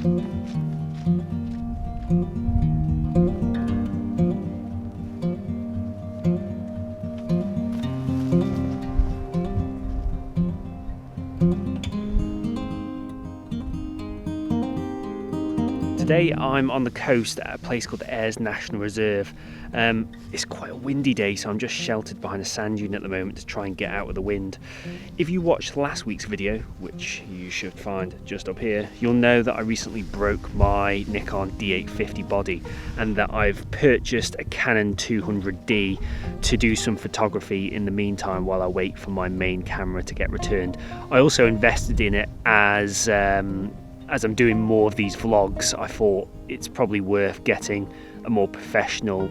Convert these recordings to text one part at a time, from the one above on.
Today I'm on the coast at a place called Ayres National Reserve. It's quite a windy day, so I'm just sheltered behind a sand dune at the moment to try and get out of the wind. If you watched last week's video, which you should find just up here, you'll know that I recently broke my Nikon D850 body and that I've purchased a Canon 200d to do some photography in the meantime while I wait for my main camera to get returned. I also invested in it as I'm doing more of these vlogs. I thought it's probably worth getting a more professional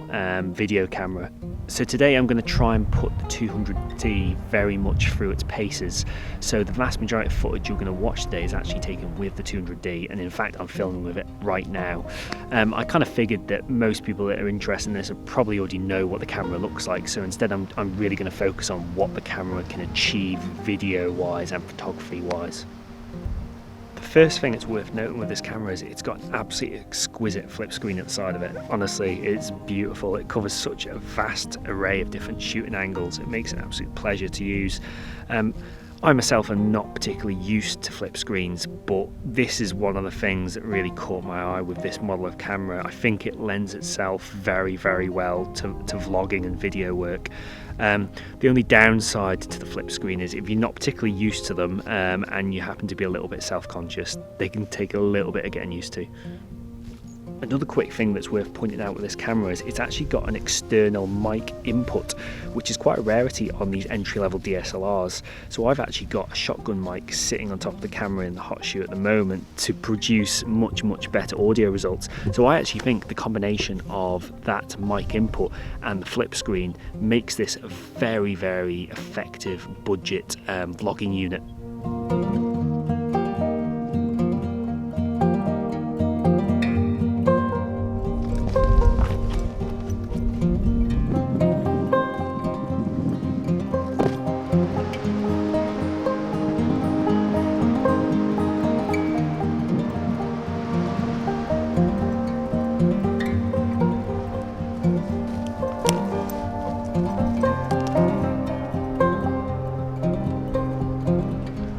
video camera. So today I'm going to try and put the 200D very much through its paces. So the vast majority of footage you're going to watch today is actually taken with the 200D, and in fact I'm filming with it right now. I kind of figured that most people that are interested in this will probably already know what the camera looks like, so instead I'm really going to focus on what the camera can achieve video wise and photography wise. First thing that's worth noting with this camera is it's got an absolutely exquisite flip screen at the side of it. Honestly, it's beautiful. It covers such a vast array of different shooting angles. It makes it an absolute pleasure to use. I myself am not particularly used to flip screens, but this is one of the things that really caught my eye with this model of camera. I think it lends itself very, very well to vlogging and video work. The only downside to the flip screen is if you're not particularly used to them and you happen to be a little bit self-conscious, they can take a little bit of getting used to. Another quick thing that's worth pointing out with this camera is it's actually got an external mic input, which is quite a rarity on these entry-level DSLRs. So I've actually got a shotgun mic sitting on top of the camera in the hot shoe at the moment to produce much, much better audio results. So I actually think the combination of that mic input and the flip screen makes this a very, very effective budget vlogging unit.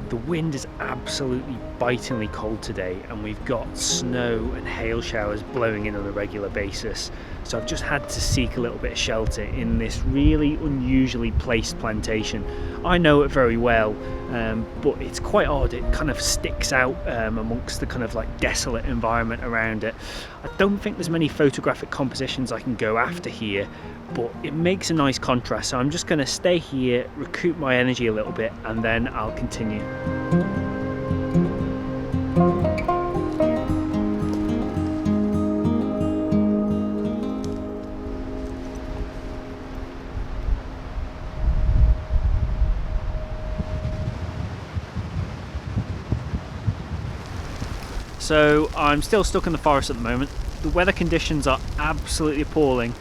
The wind is absolutely bitingly cold today, and we've got snow and hail showers blowing in on a regular basis. So I've just had to seek a little bit of shelter in this really unusually placed plantation. I know it very well, but it's quite odd. It kind of sticks out amongst the kind of like desolate environment around it. I don't think there's many photographic compositions I can go after here, but it makes a nice contrast. So I'm just going to stay here, recoup my energy a little bit, and then I'll continue. So I'm still stuck in the forest at the moment. The weather conditions are absolutely appalling.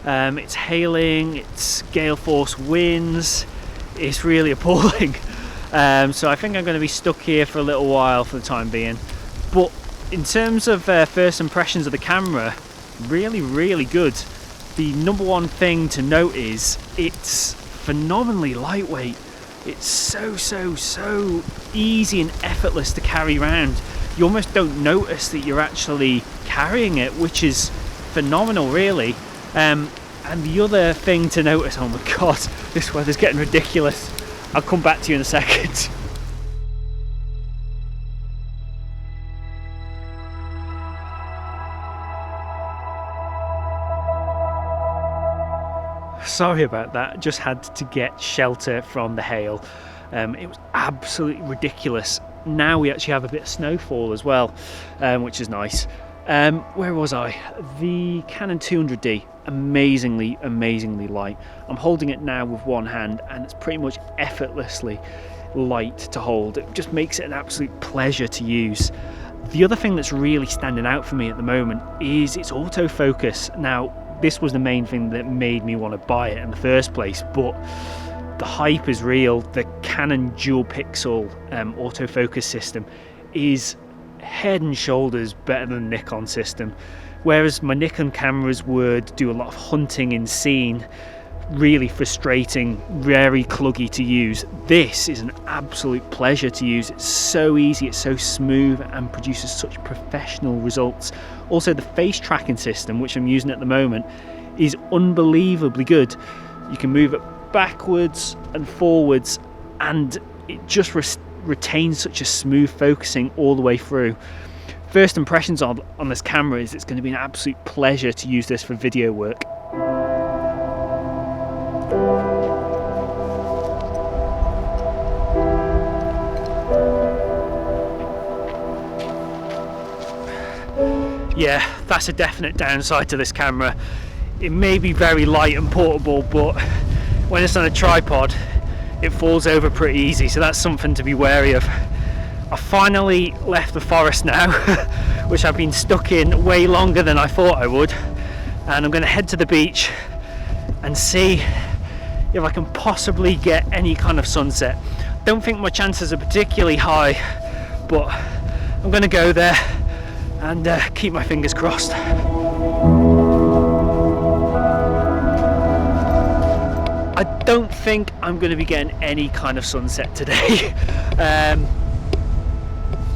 It's hailing, it's gale force winds, it's really appalling. So I think I'm going to be stuck here for a little while for the time being. But in terms of first impressions of the camera, really, really good. The number one thing to note is it's phenomenally lightweight. It's so easy and effortless to carry around. You almost don't notice that you're actually carrying it, which is phenomenal, really. And the other thing to notice, oh my god, this weather's getting ridiculous. I'll come back to you in a second. Sorry about that, just had to get shelter from the hail. It was absolutely ridiculous. Now we actually have a bit of snowfall as well, which is nice. Where was I? The Canon 200D, amazingly light. I'm holding it now with one hand and it's pretty much effortlessly light to hold. It just makes it an absolute pleasure to use. The other thing that's really standing out for me at the moment is its autofocus. Now, this was the main thing that made me want to buy it in the first place, but the hype is real. The Canon dual pixel autofocus system is head and shoulders better than the Nikon system. Whereas my Nikon cameras would do a lot of hunting in scene, really frustrating, very cluggy to use, this is an absolute pleasure to use. It's so easy, it's so smooth, and produces such professional results. Also, the face tracking system, which I'm using at the moment, is unbelievably good. You can move it backwards and forwards, and it just retains such a smooth focusing all the way through. First impressions on this camera is it's going to be an absolute pleasure to use this for video work. Yeah, that's a definite downside to this camera. It may be very light and portable, but when it's on a tripod, it falls over pretty easy, so that's something to be wary of. I finally left the forest now, which I've been stuck in way longer than I thought I would, and I'm going to head to the beach and see if I can possibly get any kind of sunset. Don't think my chances are particularly high, but I'm going to go there and keep my fingers crossed. I don't think I'm going to be getting any kind of sunset today.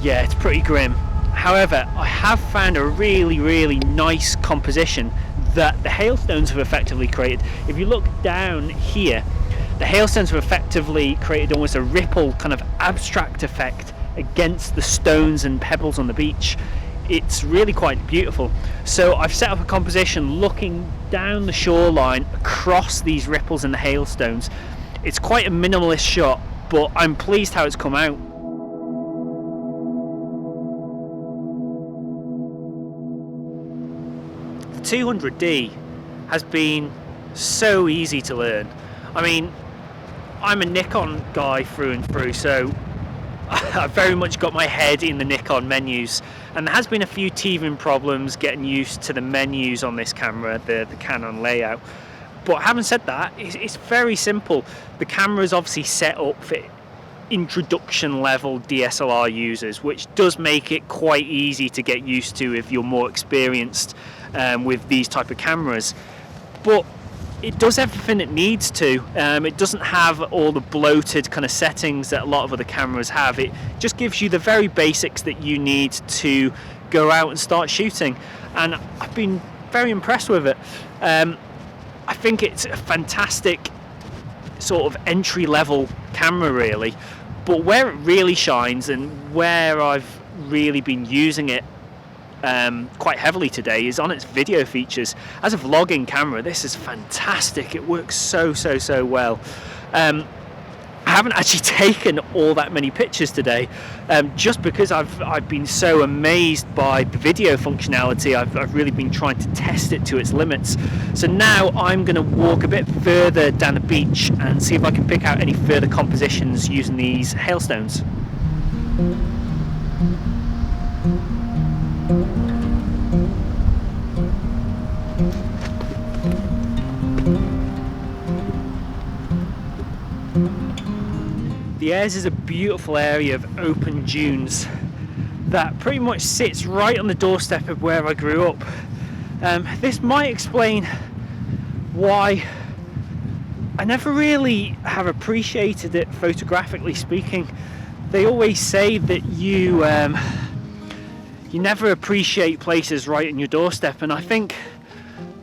Yeah, it's pretty grim. However, I have found a really nice composition that the hailstones have effectively created. If you look down here, the hailstones have effectively created almost a ripple kind of abstract effect against the stones and pebbles on the beach. It's really quite beautiful. So I've set up a composition looking down the shoreline across these ripples and the hailstones. It's quite a minimalist shot, but I'm pleased how it's come out. The 200D has been so easy to learn. I mean, I'm a Nikon guy through and through, so I've very much got my head in the Nikon menus, and there has been a few teething problems getting used to the menus on this camera, the Canon layout. But having said that, it's very simple. The camera is obviously set up for introduction level DSLR users, which does make it quite easy to get used to if you're more experienced with these type of cameras. But it does everything it needs to. It doesn't have all the bloated kind of settings that a lot of other cameras have. It just gives you the very basics that you need to go out and start shooting, and I've been very impressed with it. I think it's a fantastic sort of entry-level camera really, but where it really shines and where I've really been using it quite heavily today is on its video features. As a vlogging camera, this is fantastic. It works so well. I haven't actually taken all that many pictures today, just because I've been so amazed by the video functionality. I've really been trying to test it to its limits. So now I'm going to walk a bit further down the beach and see if I can pick out any further compositions using these hailstones. The Ayres is a beautiful area of open dunes that pretty much sits right on the doorstep of where I grew up. This might explain why I never really have appreciated it photographically speaking. They always say that you never appreciate places right on your doorstep, and I think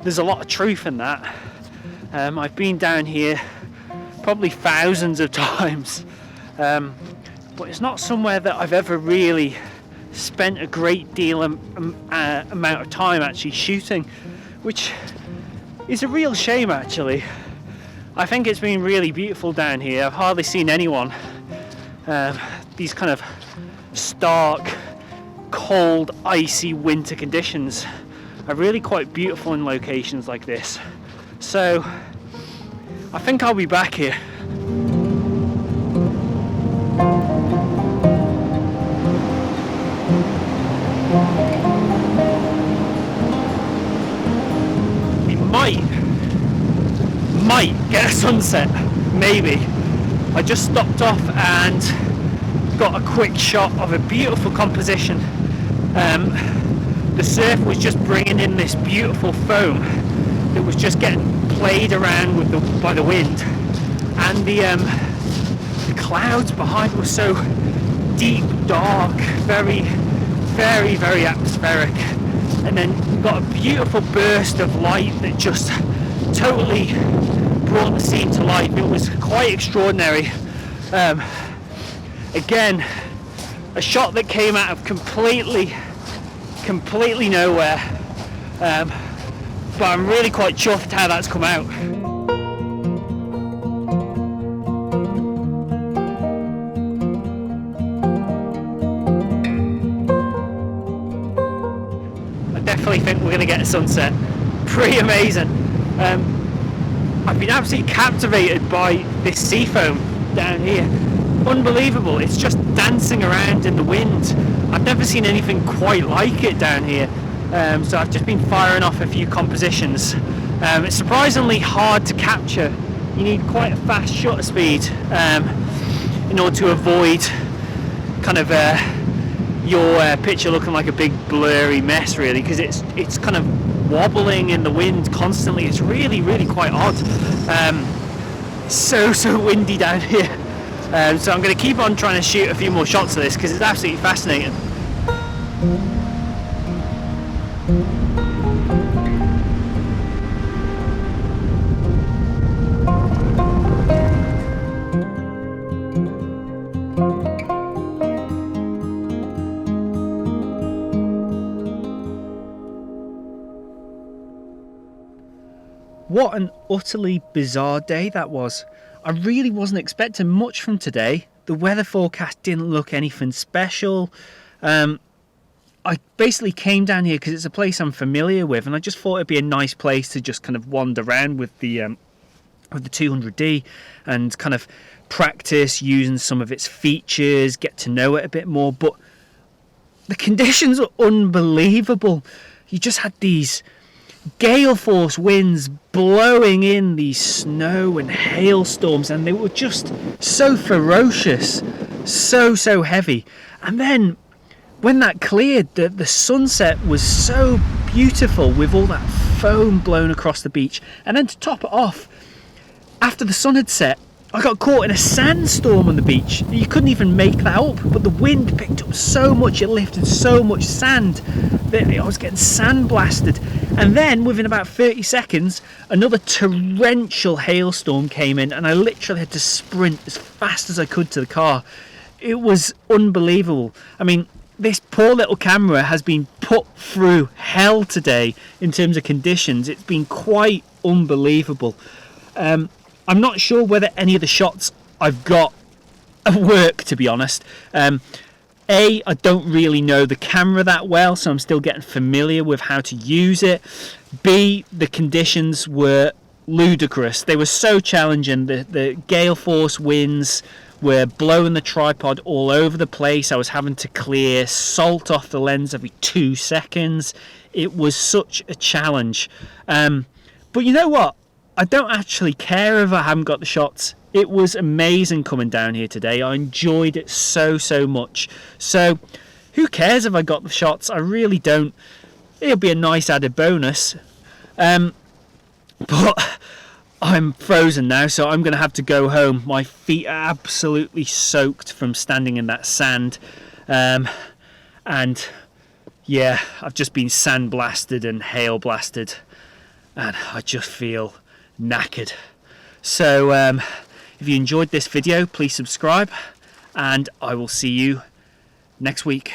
there's a lot of truth in that. I've been down here probably thousands of times, but it's not somewhere that I've ever really spent a great deal amount of time actually shooting, which is a real shame actually. I think it's been really beautiful down here. I've hardly seen anyone. These kind of stark, cold, icy winter conditions are really quite beautiful in locations like this. So I think I'll be back here. Might get a sunset, maybe. I just stopped off and got a quick shot of a beautiful composition the surf was just bringing in this beautiful foam that was just getting played around with by the wind, and the clouds behind were so deep, dark, very, very, very atmospheric, and then you got a beautiful burst of light that just totally brought the scene to life. It was quite extraordinary. Again, a shot that came out of completely nowhere, but I'm really quite chuffed how that's come out. I definitely think we're going to get a sunset. Pretty amazing. I've been absolutely captivated by this sea foam down here. Unbelievable. It's just dancing around in the wind. I've never seen anything quite like it down here. So I've just been firing off a few compositions. It's surprisingly hard to capture. You need quite a fast shutter speed in order to avoid kind of your picture looking like a big blurry mess, really, because it's kind of wobbling in the wind constantly. It's really, really quite odd. So windy down here. So I'm going to keep on trying to shoot a few more shots of this because it's absolutely fascinating. What an utterly bizarre day that was. I really wasn't expecting much from today. The weather forecast didn't look anything special. I basically came down here because it's a place I'm familiar with, and I just thought it'd be a nice place to just kind of wander around with the 200D and kind of practice using some of its features, get to know it a bit more. But the conditions are unbelievable. You just had these gale force winds blowing in these snow and hailstorms, and they were just so ferocious, so heavy. And then when that cleared, the sunset was so beautiful with all that foam blown across the beach. And then to top it off, after the sun had set, I got caught in a sandstorm on the beach. You couldn't even make that up, but the wind picked up so much, it lifted so much sand that I was getting sand blasted. And then within about 30 seconds, another torrential hailstorm came in, and I literally had to sprint as fast as I could to the car. It was unbelievable. I mean, this poor little camera has been put through hell today in terms of conditions. It's been quite unbelievable. I'm not sure whether any of the shots I've got work, to be honest. I don't really know the camera that well, so I'm still getting familiar with how to use it. B, the conditions were ludicrous. They were so challenging. The gale force winds were blowing the tripod all over the place. I was having to clear salt off the lens every 2 seconds. It was such a challenge. But you know what? I don't actually care if I haven't got the shots. It was amazing coming down here today. I enjoyed it so much. So who cares if I got the shots? I really don't. It'll be a nice added bonus. But I'm frozen now, so I'm going to have to go home. My feet are absolutely soaked from standing in that sand. And yeah, I've just been sand blasted and hail blasted, and I just feel knackered. So if you enjoyed this video, please subscribe, and I will see you next week.